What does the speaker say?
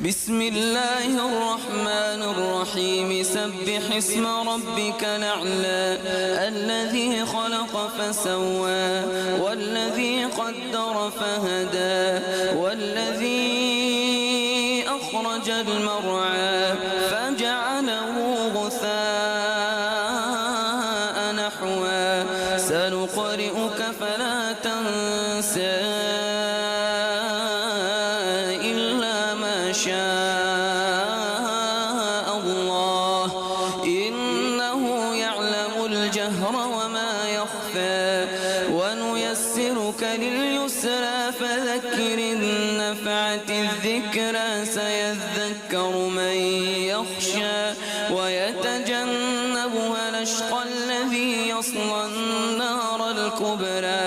بسم الله الرحمن الرحيم سبح اسم ربك الأعلى الذي خلق فسوى والذي قدر فهدى والذي أخرج المرعى فجعله غثاء نحوا سنقرئك فلا تنسى شاء الله إنه يعلم الجهر وما يخفى ونيسرك لليسرى فذكر النفعة الذكرى سيذكر من يخشى ويتجنبها الأشقى الذي يصلى النار الكبرى